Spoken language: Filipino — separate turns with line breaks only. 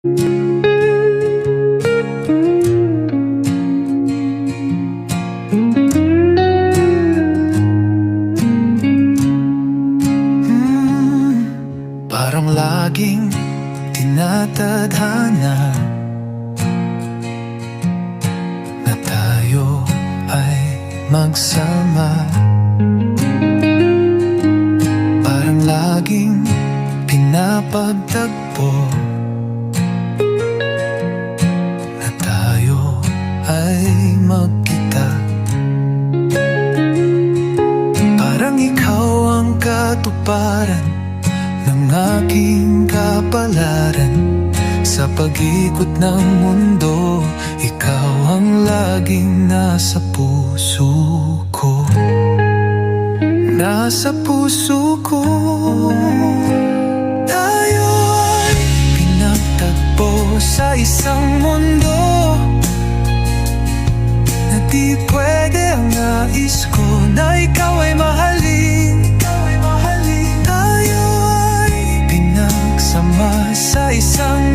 Parang laging tinatadhana na tayo ay magsama. Parang laging pinapagtagpo na tayo ay magkita. Parang ikaw ang katuparan ng aking kapalaran. Sa pag-ikot ng mundo, ikaw ang laging nasa puso ko. Nasa puso ko. Tayo ay pinagtagpo sa isang mundo na di pwede ang nais ko na ikaw ay mahalin. Tayo ay pinagsama sa isang